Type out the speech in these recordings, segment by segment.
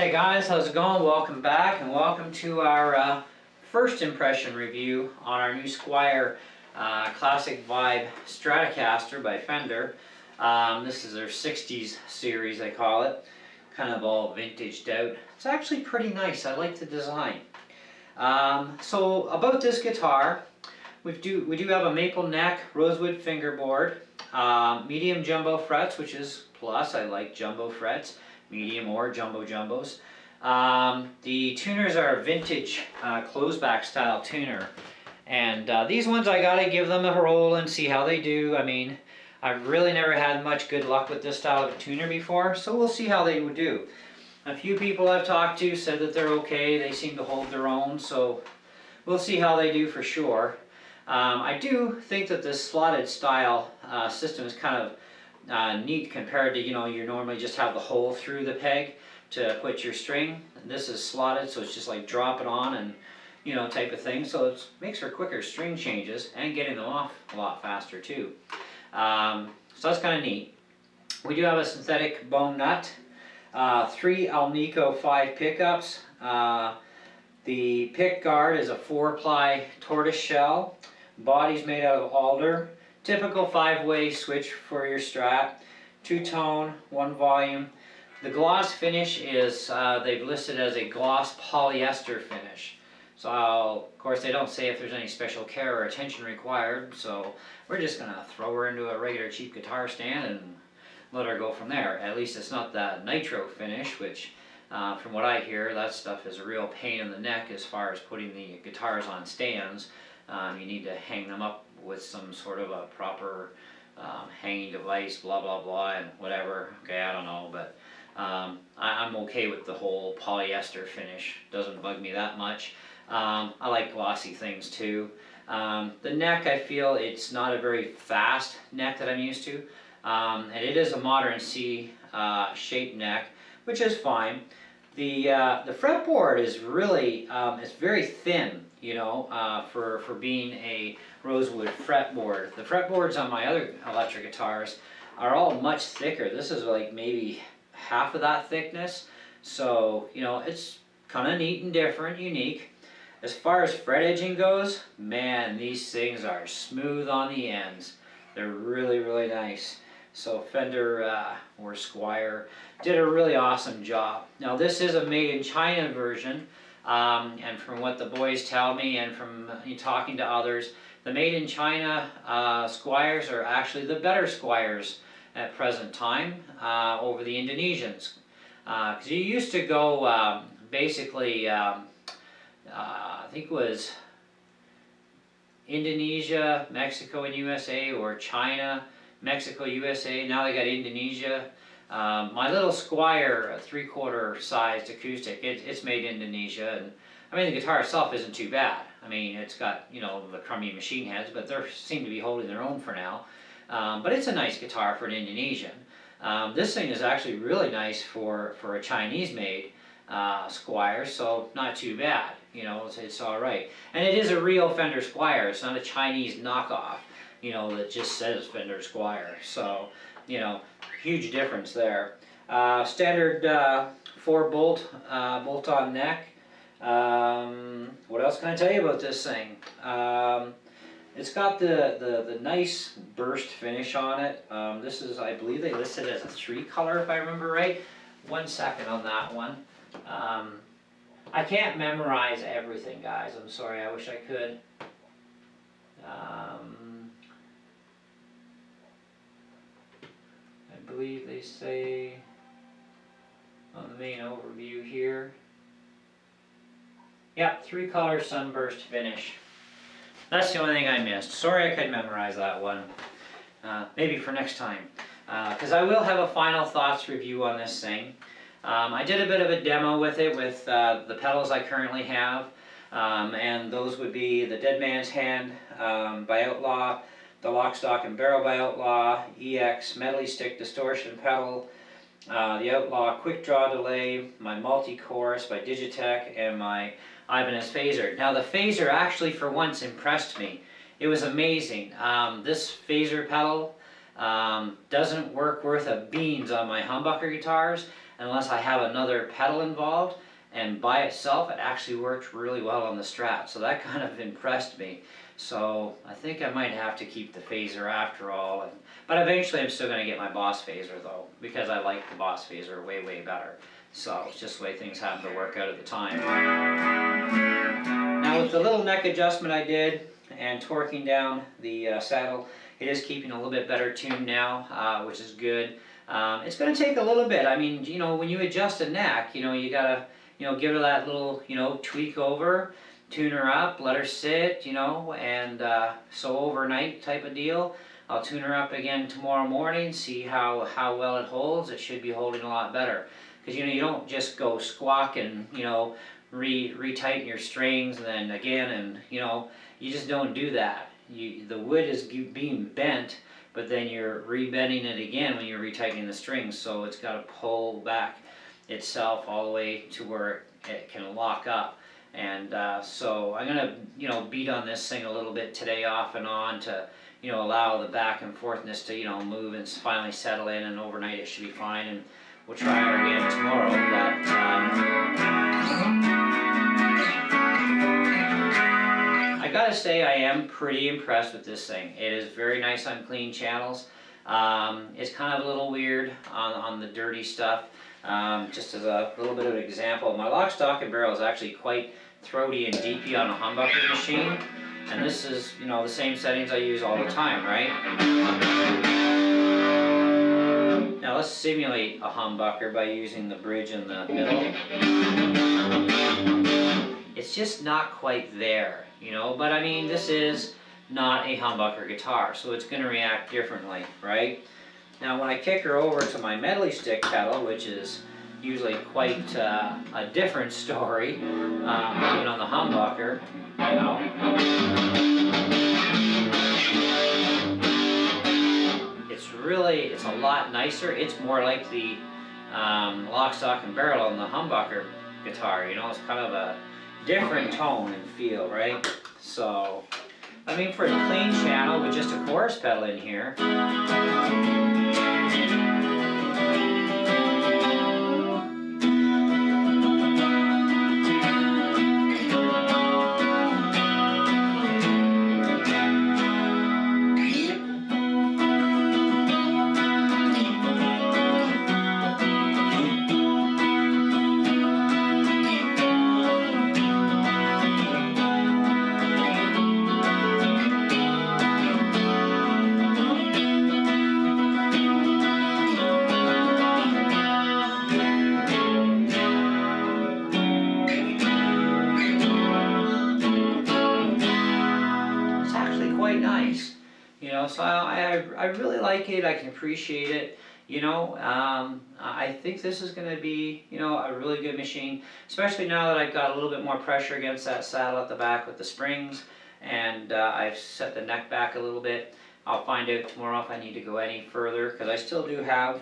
Hey guys, how's it going? Welcome back and welcome to our first impression review on our new Squire Classic Vibe Stratocaster by Fender. This is their 60s series, they call it. Kind of all vintaged out. It's actually pretty nice. I like the design. So about this guitar, we do have a maple neck, rosewood fingerboard, medium jumbo frets, which is plus. I like jumbo frets. Medium or jumbo jumbos. The tuners are a vintage closeback style tuner, and these ones I gotta give them a roll and see how they do. I mean, I've really never had much good luck with this style of tuner before, so we'll see how they would do. A few people I've talked to said that they're okay. They seem to hold their own, so we'll see how they do for sure. I do think that this slotted style system is kind of neat compared to, you normally just have the hole through the peg to put your string. This is slotted, so it's just like drop it on and type of thing, so it makes for quicker string changes and getting them off a lot faster too. So that's kind of neat. We do have a synthetic bone nut, 3 Alnico 5 pickups. The pick guard is a 4-ply tortoise shell. Body's made out of alder. Typical 5-way switch for your Strat, 2-tone, 1 volume. The gloss finish is, they've listed as a gloss polyester finish. So, of course, they don't say if there's any special care or attention required, so we're just going to throw her into a regular cheap guitar stand and let her go from there. At least it's not that nitro finish, which, from what I hear, that stuff is a real pain in the neck as far as putting the guitars on stands. You need to hang them up with some sort of a proper hanging device, blah blah blah, and whatever. Okay, I don't know, but I'm okay with the whole polyester finish. Doesn't bug me that much. I like glossy things too. The neck, I feel it's not a very fast neck that I'm used to, and it is a modern C shaped neck, which is fine. The fretboard is really it's very thin, for being a rosewood fretboard. The fretboards on my other electric guitars are all much thicker. This is like maybe half of that thickness, so it's kind of neat and different, unique. As far as fret edging goes, man, these things are smooth on the ends. They're really, really nice. So Fender or Squire did a really awesome job. Now this is a made in China version, and from what the boys tell me and from talking to others, the made in China Squires are actually the better Squires at present time over the Indonesians. Because you used to go basically, I think it was Indonesia, Mexico and USA, or China, Mexico, USA. Now they got Indonesia. My little Squire 3/4 sized acoustic, it's made in Indonesia, and I mean the guitar itself isn't too bad. I mean it's got the crummy machine heads, but they seem to be holding their own for now. But it's a nice guitar for an Indonesian. This thing is actually really nice for a Chinese made Squire, so not too bad. It's all right, and it is a real Fender Squire. It's not a Chinese knockoff, that just says Fender Squire. So, huge difference there. Standard 4-bolt bolt-on neck. What else can I tell you about this thing? It's got the nice burst finish on it. This is, I believe they listed it as a 3-color, if I remember right. 1 second on that one. I can't memorize everything, guys. I'm sorry, I wish I could. I believe they say on the main overview here. Yep, 3-color sunburst finish. That's the only thing I missed. Sorry I couldn't memorize that one. Maybe for next time. Because I will have a final thoughts review on this thing. I did a bit of a demo with it with the pedals I currently have. And those would be the Dead Man's Hand by Outlaw, the Lock, Stock and Barrel by Outlaw, EX Medley Stick Distortion Pedal, the Outlaw Quick Draw Delay, my Multi-Chorus by Digitech, and my Ibanez Phaser. Now the Phaser actually for once impressed me. It was amazing. This Phaser pedal doesn't work worth a beans on my humbucker guitars, unless I have another pedal involved, and by itself it actually worked really well on the Strat, so that kind of impressed me. So I think I might have to keep the phaser after all, but eventually I'm still going to get my Boss phaser though, because I like the Boss phaser way better. So it's just the way things happen to work out at the time. Now with the little neck adjustment I did and torquing down the saddle, it is keeping a little bit better tuned now, which is good. It's going to take a little bit. I mean, you know, when you adjust a neck, you know, you gotta, you know, give her that little, you know, tweak over, tune her up, let her sit, you know, and so overnight type of deal. I'll tune her up again tomorrow morning, see how well it holds. It should be holding a lot better. Because, you know, you don't just go squawk and, you know, retighten your strings and then again, and, you know, you just don't do that. The wood is being bent, but then you're rebending it again when you're retightening the strings, so it's got to pull back itself all the way to where it can lock up. And so I'm gonna, you know, beat on this thing a little bit today off and on to, you know, allow the back and forthness to, you know, move and finally settle in, and overnight it should be fine, and we'll try her again tomorrow. But I gotta say I am pretty impressed with this thing. It is very nice on clean channels. It's kind of a little weird on the dirty stuff. Just as a little bit of an example, my lock, stock, and barrel is actually quite throaty and deepy on a humbucker machine, and this is, you know, the same settings I use all the time, right? Now let's simulate a humbucker by using the bridge in the middle. It's just not quite there, you know, but I mean, this is not a humbucker guitar, so it's going to react differently, right? Now when I kick her over to my medley stick pedal, which is usually quite a different story, even on the humbucker, you know, it's a lot nicer. It's more like the lock, stock, and barrel on the humbucker guitar, you know, it's kind of a different tone and feel, right? So, I mean, for a clean channel with just a chorus pedal in here, nice, you know, so I really like it. I can appreciate it, you know. I think this is going to be, you know, a really good machine, especially now that I've got a little bit more pressure against that saddle at the back with the springs, and I've set the neck back a little bit. I'll find out tomorrow if I need to go any further, because I still do have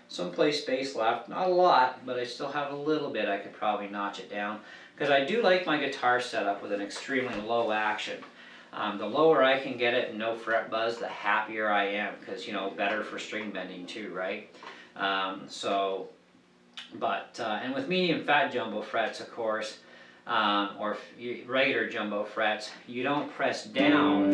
some play space left. Not a lot, but I still have a little bit. I could probably notch it down, because I do like my guitar setup with an extremely low action. The lower I can get it and no fret buzz, the happier I am, because, you know, better for string bending too, right? And with medium fat jumbo frets, of course, or regular jumbo frets, you don't press down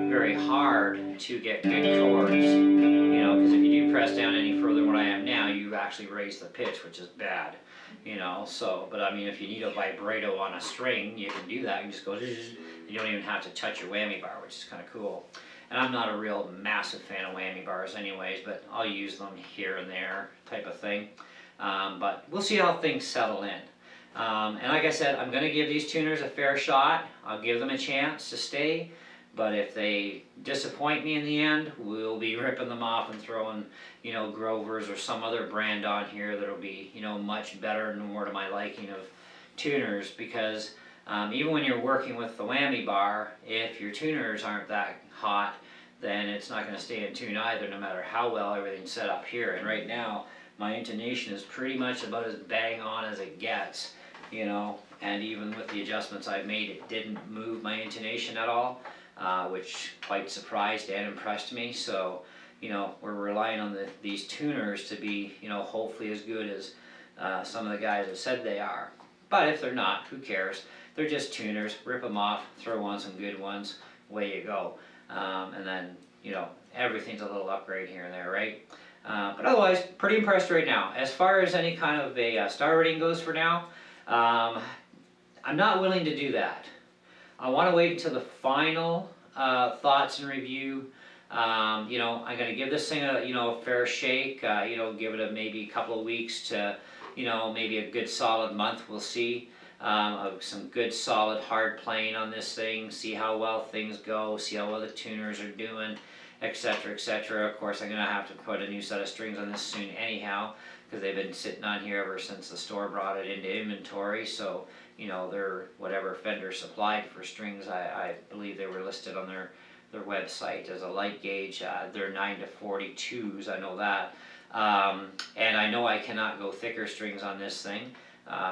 very hard to get good chords, you know, because if you do press down any further than what I am now, you actually raise the pitch, which is bad, you know. So, but I mean, if you need a vibrato on a string, you can do that. You can just go, you don't even have to touch your whammy bar, which is kind of cool. And I'm not a real massive fan of whammy bars anyways, but I'll use them here and there type of thing. But we'll see how things settle in. And like I said, I'm going to give these tuners a fair shot. I'll give them a chance to stay. But if they disappoint me in the end, we'll be ripping them off and throwing, you know, Grovers or some other brand on here that'll be, you know, much better and more to my liking of tuners. Because even when you're working with the whammy bar, if your tuners aren't that hot, then it's not going to stay in tune either, no matter how well everything's set up here. And right now, my intonation is pretty much about as bang on as it gets, you know. And even with the adjustments I've made, it didn't move my intonation at all, which quite surprised and impressed me. So, we're relying on these tuners to be, hopefully as good as some of the guys have said they are. But if they're not, who cares? They're just tuners. Rip them off, throw on some good ones, away you go. And then, everything's a little upgrade here and there, right? But otherwise, pretty impressed right now. As far as any kind of a star rating goes for now, I'm not willing to do that. I want to wait until the final thoughts and review. I'm going to give this thing a fair shake. Give it maybe a couple of weeks to, maybe a good solid month. We'll see. Of some good solid hard playing on this thing. See how well things go. See how well the tuners are doing, etc., etc. Of course, I'm going to have to put a new set of strings on this soon anyhow, because they've been sitting on here ever since the store brought it into inventory. So, they're whatever Fender supplied for strings. I believe they were listed on their website as a light gauge. They're 9 to 42s, I know that. And I know I cannot go thicker strings on this thing,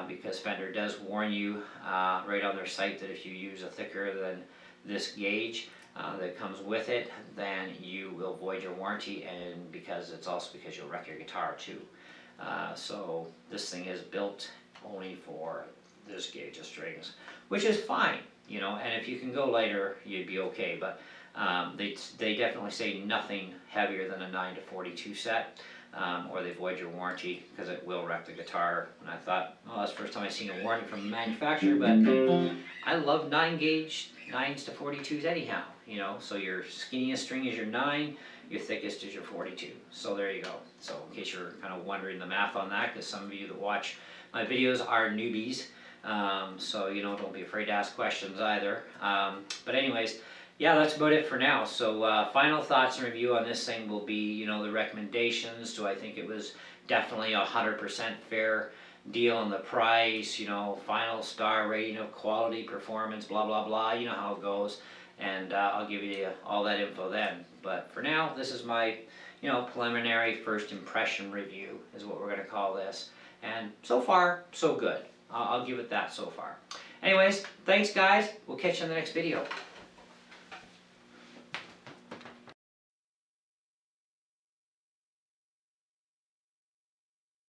because Fender does warn you right on their site that if you use a thicker than this gauge that comes with it, then you will void your warranty, and because you'll wreck your guitar too. So this thing is built only for this gauge of strings, which is fine, and if you can go lighter, you'd be okay. But they definitely say nothing heavier than a 9 to 42 set, or they void your warranty, because it will wreck the guitar. And I thought, oh, that's the first time I've seen a warning from the manufacturer, but I love 9-gauge 9s to 42s anyhow, so your skinniest string is your 9, your thickest is your 42. So there you go. So in case you're kind of wondering the math on that, because some of you that watch my videos are newbies, so don't be afraid to ask questions either. But anyways, yeah, that's about it for now. So final thoughts and review on this thing will be, the recommendations. Do I think it was definitely 100% fair deal on the price, final star rating of quality, performance, blah, blah, blah, you know how it goes. And I'll give you all that info then. But for now, this is my, preliminary first impression review is what we're going to call this. And so far, so good. I'll give it that so far. Anyways, thanks guys. We'll catch you in the next video.